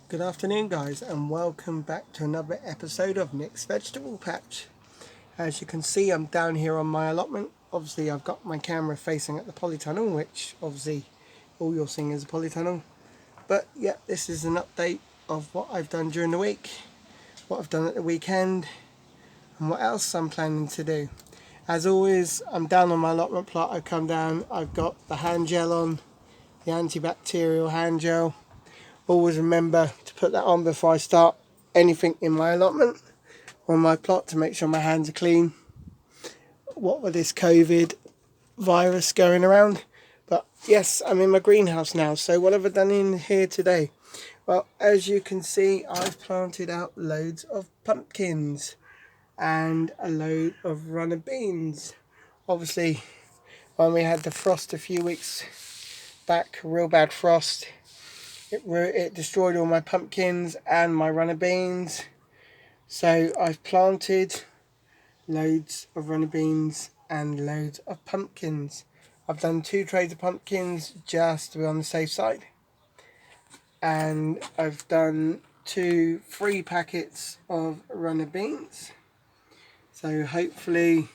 Good afternoon guys, and welcome back to another episode of Nick's Vegetable Patch. As you can see, I'm down here on my allotment. Obviously I've got my camera facing at the polytunnel, which obviously all you're seeing is a polytunnel. But yeah, this is an update of what I've done during the week, what I've done at the weekend, and what else I'm planning to do. As always, I'm down on my allotment plot. I've come down, I've got the hand gel on, the antibacterial hand gel. Always remember to put that on before I start anything in my allotment or my plot to make sure my hands are clean. What with this COVID virus going around. But yes, I'm in my greenhouse now. So what have I done in here today? Well, as you can see, I've planted out loads of pumpkins and a load of runner beans. Obviously, when we had the frost a few weeks back, real bad frost, it destroyed all my pumpkins and my runner beans. So I've planted loads of runner beans and loads of pumpkins. I've done 2 trays of pumpkins just to be on the safe side. And I've done 3 packets of runner beans. So hopefully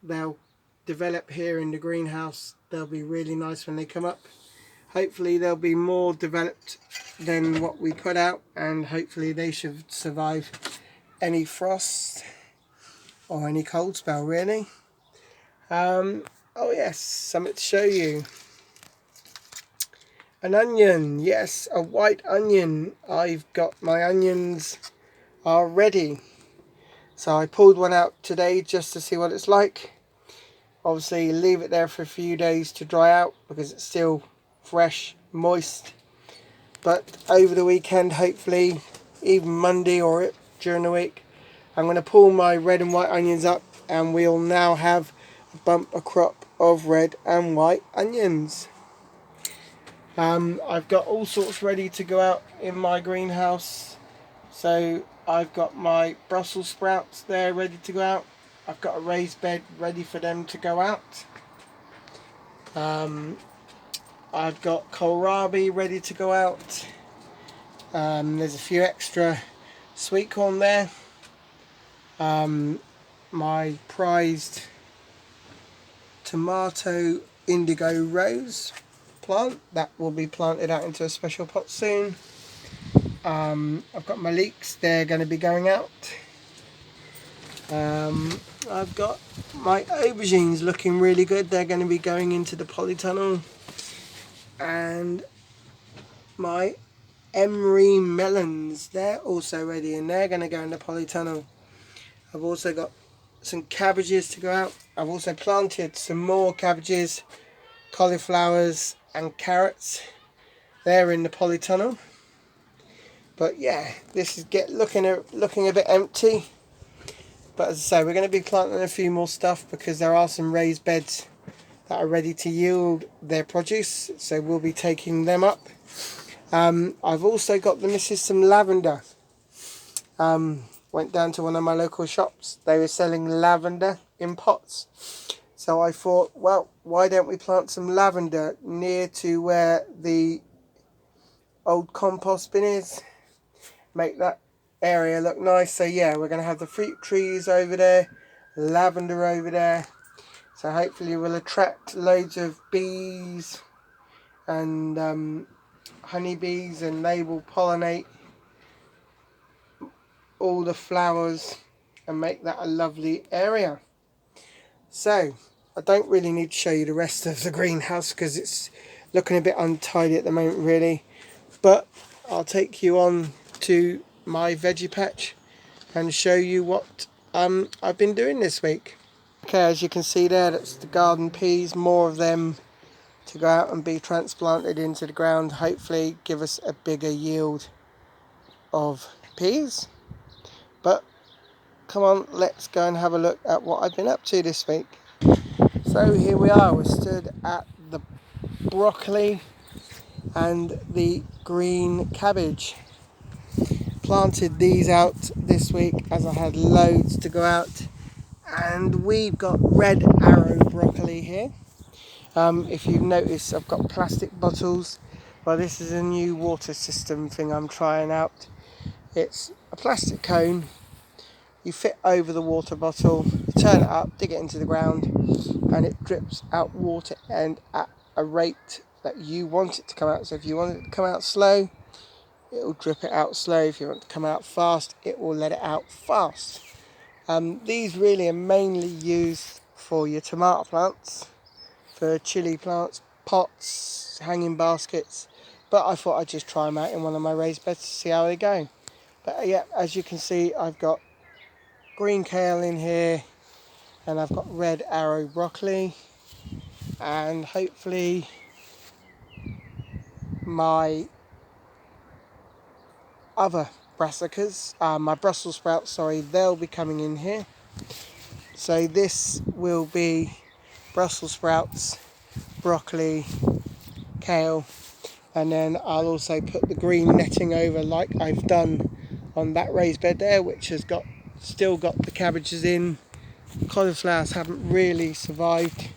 they'll develop here in the greenhouse. They'll be really nice when they come up. Hopefully they'll be more developed than what we put out, and hopefully they should survive any frost or any cold spell really. Oh yes, something to show you. An onion, yes, a white onion. I've got my onions are ready. So I pulled one out today just to see what it's like. Obviously leave it there for a few days to dry out because it's still fresh, moist. But over the weekend, hopefully even Monday or during the week, I'm going to pull my red and white onions up, and we'll now have a crop of red and white onions. I've got all sorts ready to go out in my greenhouse. So I've got my Brussels sprouts there ready to go out. I've got a raised bed ready for them to go out. I've got kohlrabi ready to go out. There's a few extra sweet corn there. My prized tomato indigo rose plant that will be planted out into a special pot soon. I've got my leeks, they're going to be going out. I've got my aubergines looking really good, they're going to be going into the polytunnel. And my emery melons, they're also ready and they're going to go in the polytunnel. I've also got some cabbages to go out. I've also planted some more cabbages, cauliflowers and carrots. They're in the polytunnel. But yeah, this is looking a bit empty. But as I say, we're going to be planting a few more stuff because there are some raised beds that are ready to yield their produce. So we'll be taking them up. I've also got the missus some lavender. Went down to one of my local shops. They were selling lavender in pots. So I thought, well, why don't we plant some lavender near to where the old compost bin is? Make that area look nice. So yeah, we're going to have the fruit trees over there, lavender over there. So hopefully we'll attract loads of bees and honeybees, and they will pollinate all the flowers and make that a lovely area. So I don't really need to show you the rest of the greenhouse because it's looking a bit untidy at the moment really, but I'll take you on to my veggie patch and show you what I've been doing this week. Okay, as you can see there, that's the garden peas, more of them to go out and be transplanted into the ground, hopefully give us a bigger yield of peas. But come on, let's go and have a look at what I've been up to this week. So here we are, we're stood at the broccoli and the green cabbage. Planted these out this week as I had loads to go out, and we've got red arrow broccoli here. If you've noticed, I've got plastic bottles Well, this is a new water system thing I'm trying out. It's a plastic cone. You fit over the water bottle, you turn it up, dig it into the ground, and it drips out water and at a rate that you want it to come out. So if you want it to come out slow, it will drip it out slow. If you want it to come out fast, it will let it out fast. These really are mainly used for your tomato plants, for chili plants, pots, hanging baskets, but I thought I'd just try them out in one of my raised beds to see how they go. But yeah, as you can see, I've got green kale in here, and I've got red arrow broccoli, and hopefully my other brassicas, my Brussels sprouts, they'll be coming in here. So this will be Brussels sprouts, broccoli, kale, and then I'll also put the green netting over like I've done on that raised bed there, which has still got the cabbages in. Cauliflowers haven't really survived,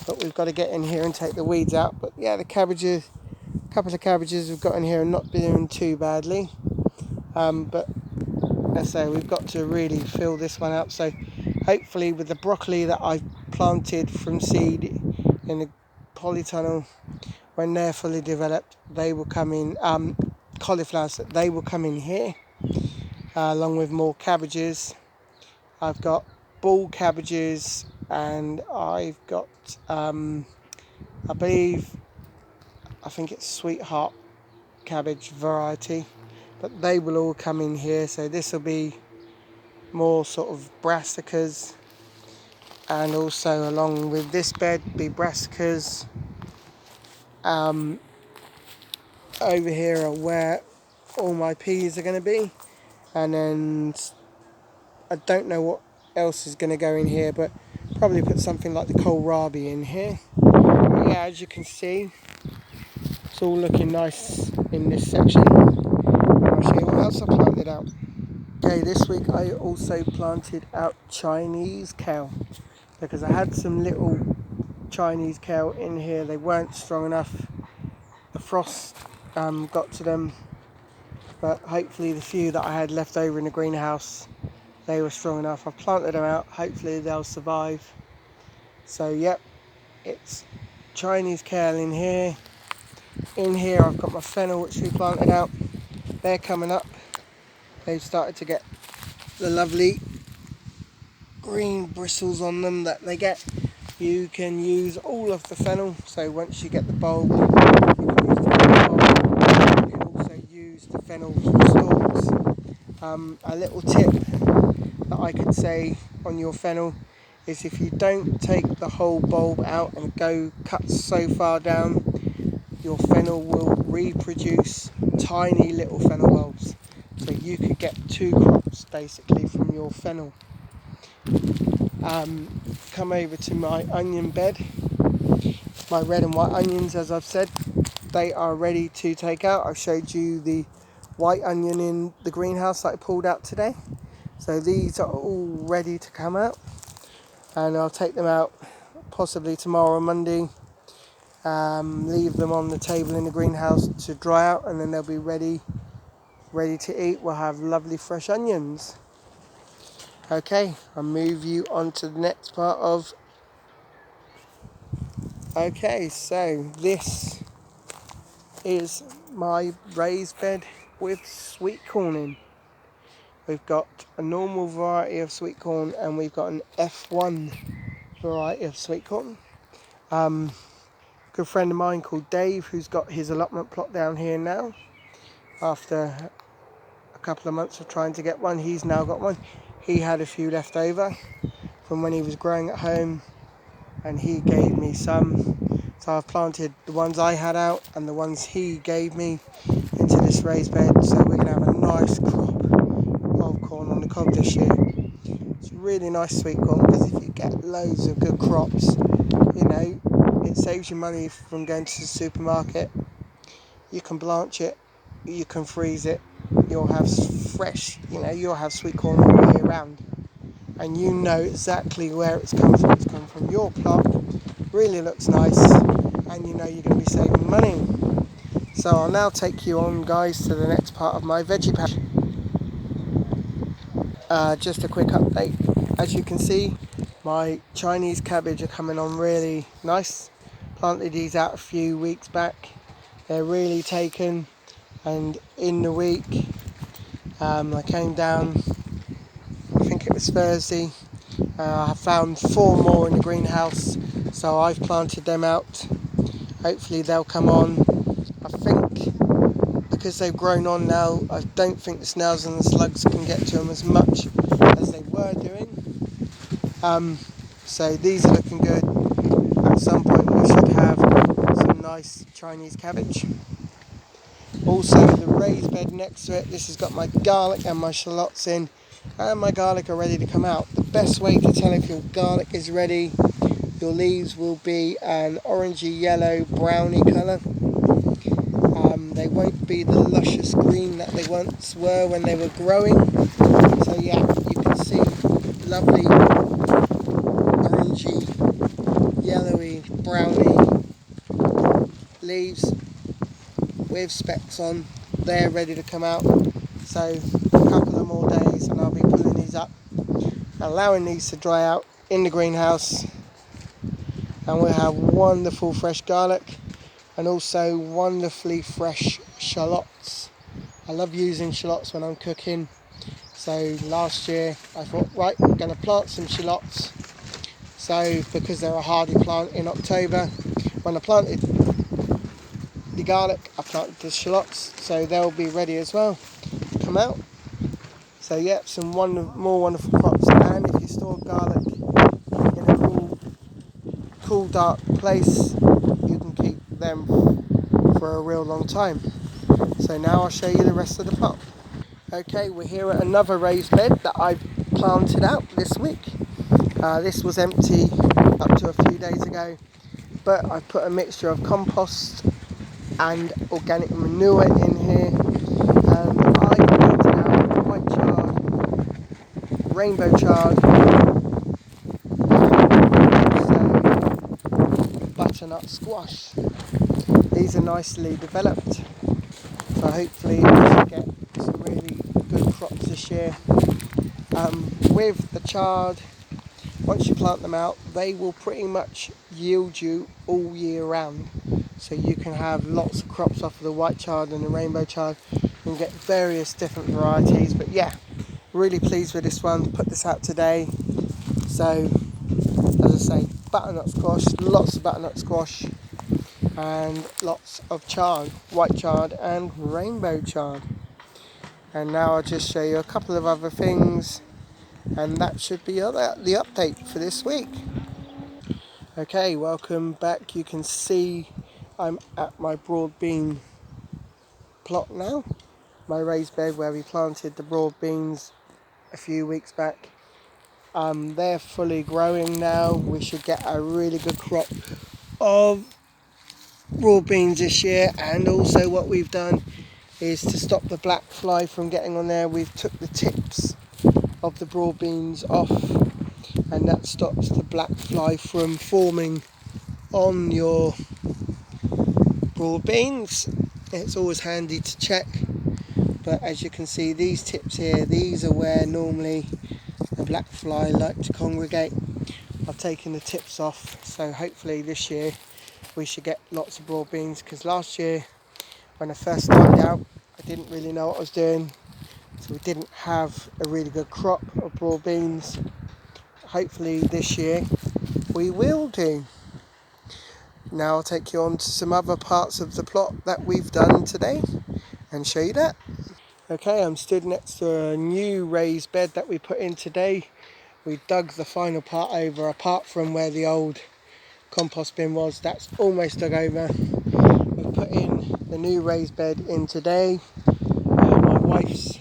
but we've got to get in here and take the weeds out. But yeah, the cabbages, a couple of cabbages we've got in here are not doing too badly. But as I say, we've got to really fill this one out. So hopefully with the broccoli that I've planted from seed in the polytunnel, when they're fully developed, they will come in. Cauliflowers, they will come in here, along with more cabbages. I've got ball cabbages, and I've got I think it's sweetheart cabbage variety, but they will all come in here. So this will be more sort of brassicas, and also along with this bed be brassicas. Over here are where all my peas are going to be, and then I don't know what else is going to go in here, but probably put something like the kohlrabi in here. But yeah, as you can see, it's all looking nice in this section. I'll show you what else I planted out. Okay, this week I also planted out Chinese kale, because I had some little Chinese kale in here. They weren't strong enough. The frost got to them, but hopefully the few that I had left over in the greenhouse, they were strong enough. I've planted them out, hopefully they'll survive. So yep, it's Chinese kale in here. In here I've got my fennel, which we planted out. They're coming up. They've started to get the lovely green bristles on them that they get. You can use all of the fennel, so once you get the bulb, you can use the fennel bulb. You can also use the fennel stalks. A little tip that I could say on your fennel is, if you don't take the whole bulb out and go cut so far down, your fennel will reproduce tiny little fennel bulbs. So you could get 2 crops basically from your fennel. Come over to my onion bed. My red and white onions, as I've said, they are ready to take out. I showed you the white onion in the greenhouse that I pulled out today. So these are all ready to come out, and I'll take them out possibly tomorrow or Monday. Leave them on the table in the greenhouse to dry out, and then they'll be ready to eat. We'll have lovely fresh onions. Okay, I'll move you on to the next part of... Okay, so this is my raised bed with sweet corn in. We've got a normal variety of sweet corn, and we've got an F1 variety of sweet corn. Good friend of mine called Dave, who's got his allotment plot down here now. After a couple of months of trying to get one, he's now got one. He had a few left over from when he was growing at home, and he gave me some. So I've planted the ones I had out and the ones he gave me into this raised bed, so we're going to have a nice crop of corn on the cob this year. It's really nice sweet corn, because if you get loads of good crops, it saves you money from going to the supermarket. You can blanch it, you can freeze it, you'll have fresh, you'll have sweet corn all year round, and you know exactly where it's come from. It's come from your plot, really looks nice, and you're going to be saving money. So I'll now take you on, guys, to the next part of my veggie patch. Just a quick update. As you can see, my Chinese cabbage are coming on really nice. Planted these out a few weeks back. They're really taken, and in the week I came down, I think it was Thursday. I found 4 more in the greenhouse, so I've planted them out. Hopefully they'll come on. I think because they've grown on now, I don't think the snails and the slugs can get to them as much as they were doing. So these are looking good. At some point we should have some nice Chinese cabbage. Also the raised bed next to it, this has got my garlic and my shallots in, and my garlic are ready to come out. The best way to tell if your garlic is ready, your leaves will be an orangey yellow browny colour. They won't be the luscious green that they once were when they were growing. So yeah, you can see lovely orangey, yellowy, browny leaves with specks on. They're ready to come out. So a couple of more days and I'll be pulling these up, allowing these to dry out in the greenhouse, and we'll have wonderful fresh garlic and also wonderfully fresh shallots. I love using shallots when I'm cooking. So last year I thought, right, I'm going to plant some shallots. So because they're a hardy plant in October, when I planted the garlic, I planted the shallots, so they'll be ready as well to come out. So yeah, some more wonderful crops. And if you store garlic in a cool dark place, you can keep them for a real long time. So now I'll show you the rest of the plot. Okay, we're here at another raised bed that I've planted out this week. This was empty up to a few days ago, but I've put a mixture of compost and organic manure in here. I planted out white chard, rainbow chard, and butternut squash. These are nicely developed, so hopefully we should get some really good crops this year. With the chard, once you plant them out, they will pretty much yield you all year round. So you can have lots of crops off of the white chard and the rainbow chard. You can get various different varieties, but yeah, really pleased with this one. Put this out today. So, as I say, butternut squash, lots of butternut squash, and lots of chard, white chard and rainbow chard. And now I'll just show you a couple of other things, and that should be the update for this week. Okay, welcome back. You can see I'm at my broad bean plot now, my raised bed where we planted the broad beans a few weeks back. They're fully growing now. We should get a really good crop of broad beans this year. And also what we've done is to stop the black fly from getting on there, we've took the tips of the broad beans off, and that stops the black fly from forming on your broad beans. It's always handy to check, but as you can see, these tips here, these are where normally the black fly like to congregate. I've taken the tips off, so hopefully this year we should get lots of broad beans, because last year when I first started out I didn't really know what I was doing, so we didn't have a really good crop of broad beans. Hopefully this year we will do. Now I'll take you on to some other parts of the plot that we've done today and show you that. Okay, I'm stood next to a new raised bed that we put in today. We dug the final part over, apart from where the old compost bin was. That's almost dug over. We've put in the new raised bed in today. My wife's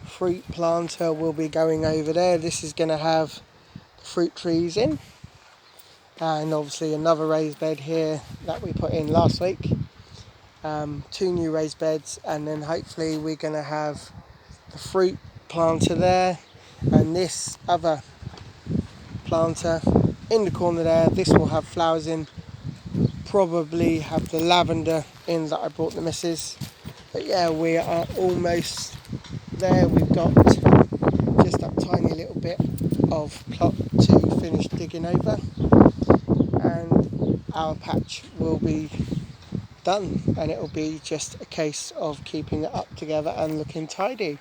fruit planter will be going over there. This is going to have fruit trees in, and obviously another raised bed here that we put in last week. 2 new raised beds, and then hopefully we're going to have the fruit planter there, and this other planter in the corner there. This will have flowers in probably have the lavender in that I brought the missus. But yeah, we are almost there. We've got just a tiny little bit of plot to finish digging over, and our patch will be done, and it'll be just a case of keeping it up together and looking tidy.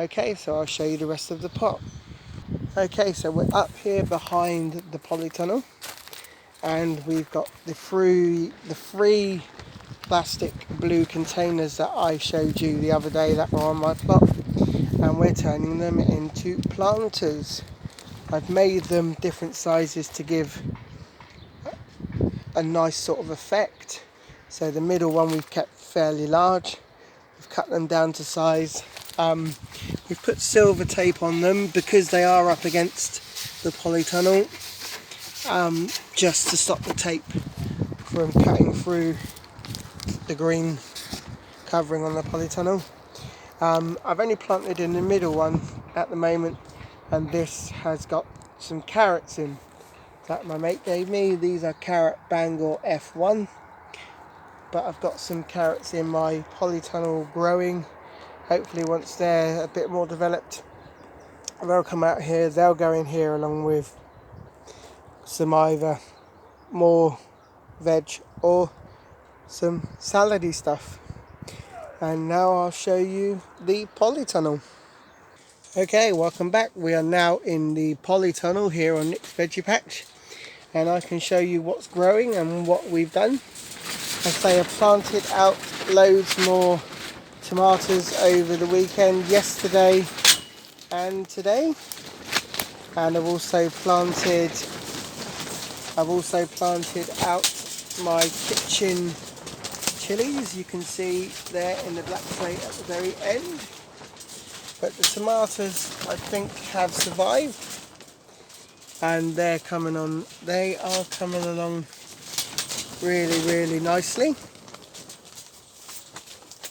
Okay, so I'll show you the rest of the pot. Okay, so we're up here behind the polytunnel, and we've got the three plastic blue containers that I showed you the other day that were on my plot, and we're turning them into planters. I've made them different sizes to give a nice sort of effect. So the middle one we've kept fairly large. We've cut them down to size. We've put silver tape on them because they are up against the polytunnel, just to stop the tape from cutting through the green covering on the polytunnel. I've only planted in the middle one at the moment, and this has got some carrots in that my mate gave me. These are carrot Bangor F1, but I've got some carrots in my polytunnel growing. Hopefully once they're a bit more developed, they'll come out here, they'll go in here along with some either more veg or some salady stuff. And now I'll show you the polytunnel. Okay, welcome back. We are now in the polytunnel here on Nick's Veggie Patch, and I can show you what's growing and what we've done. As I say, I've planted out loads more tomatoes over the weekend, yesterday and today, and I've also planted out my kitchen chilies. You can see there in the black plate at the very end. But the tomatoes, I think, have survived, and they are coming along really nicely.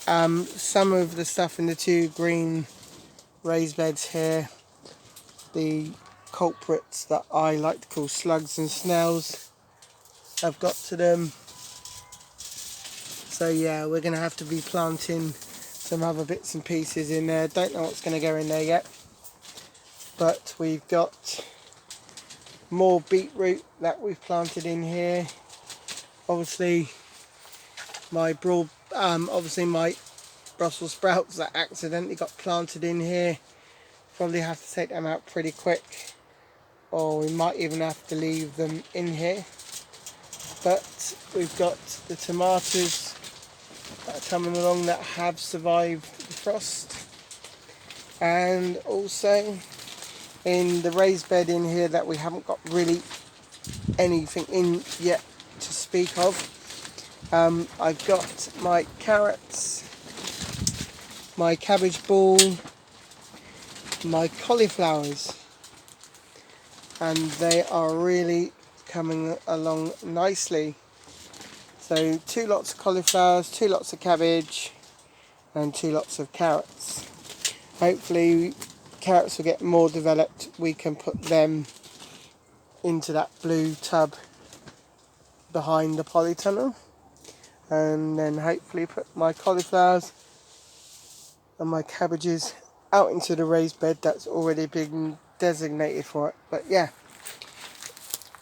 Some of the stuff in the two green raised beds here, the culprits that I like to call slugs and snails, have got to them. So yeah, we're going to have to be planting some other bits and pieces in there. Don't know what's going to go in there yet, but we've got more beetroot that we've planted in here. Obviously my Brussels sprouts that accidentally got planted in here, probably have to take them out pretty quick, or we might even have to leave them in here. But we've got the tomatoes that are coming along that have survived the frost, and also in the raised bed in here that we haven't got really anything in yet to speak of, I've got my carrots, my cabbage ball, my cauliflowers, and they are really coming along nicely. So 2 lots of cauliflowers, 2 lots of cabbage, and 2 lots of carrots. Hopefully carrots will get more developed. We can put them into that blue tub behind the polytunnel, and then hopefully put my cauliflowers and my cabbages out into the raised bed that's already been designated for it. But yeah,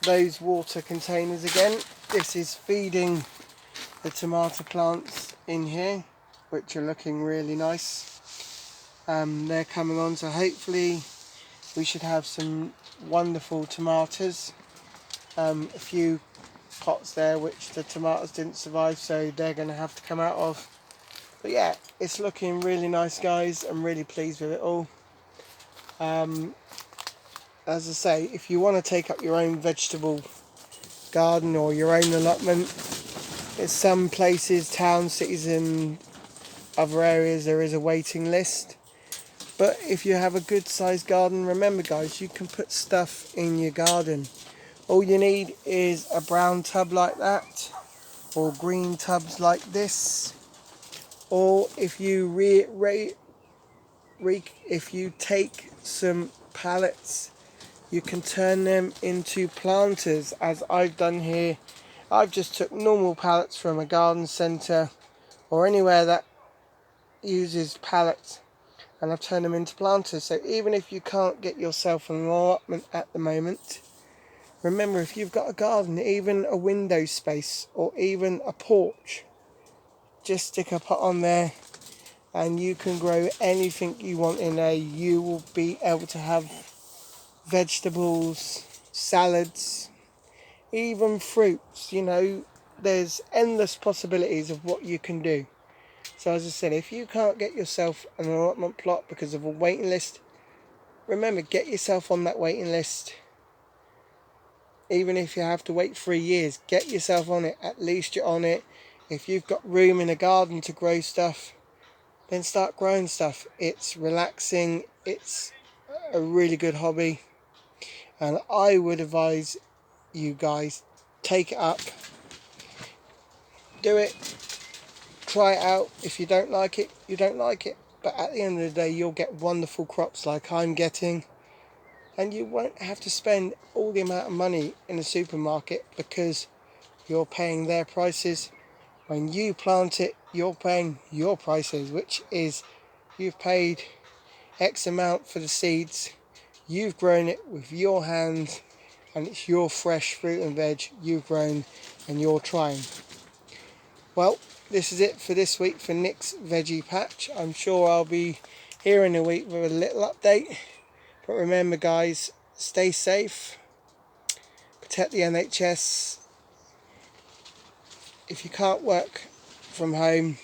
those water containers again, this is feeding the tomato plants in here, which are looking really nice. They're coming on, so hopefully we should have some wonderful tomatoes. A few pots there which the tomatoes didn't survive, so they're going to have to come out of. But yeah, it's looking really nice, guys. I'm really pleased with it all. As I say, if you want to take up your own vegetable garden or your own allotment, in some places, towns, cities and other areas, there is a waiting list. But if you have a good sized garden, remember guys, you can put stuff in your garden. All you need is a brown tub like that, or green tubs like this, or if you if you take some pallets, you can turn them into planters, as I've done here I've just took normal pallets from a garden centre or anywhere that uses pallets, and I've turned them into planters. So even if you can't get yourself an allotment at the moment, remember, if you've got a garden, even a window space or even a porch, just stick a pot on there and you can grow anything you want in there. You will be able to have vegetables, salads, even fruits. You know, there's endless possibilities of what you can do. So as I said, if you can't get yourself an allotment plot because of a waiting list, remember, get yourself on that waiting list. Even if you have to wait 3 years, get yourself on it. At least you're on it. If you've got room in a garden to grow stuff, then start growing stuff. It's relaxing. It's a really good hobby. And I would advise you guys, take it up. Do it. Try it out. If you don't like it, you don't like it. But at the end of the day, you'll get wonderful crops like I'm getting. And you won't have to spend all the amount of money in the supermarket because you're paying their prices. When you plant it, you're paying your prices, which is you've paid X amount for the seeds, you've grown it with your hands, and it's your fresh fruit and veg you've grown and you're trying. Well, this is it for this week for Nick's Veggie Patch. I'm sure I'll be here in a week with a little update. But remember guys, stay safe, protect the NHS. If you can't work from home,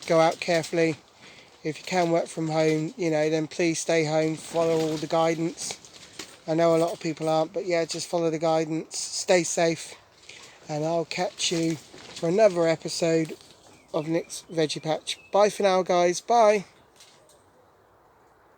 go out carefully. If you can work from home, then please stay home, follow all the guidance. I know a lot of people aren't, but yeah, just follow the guidance, stay safe, and I'll catch you for another episode of Nick's Veggie Patch. Bye for now guys, bye.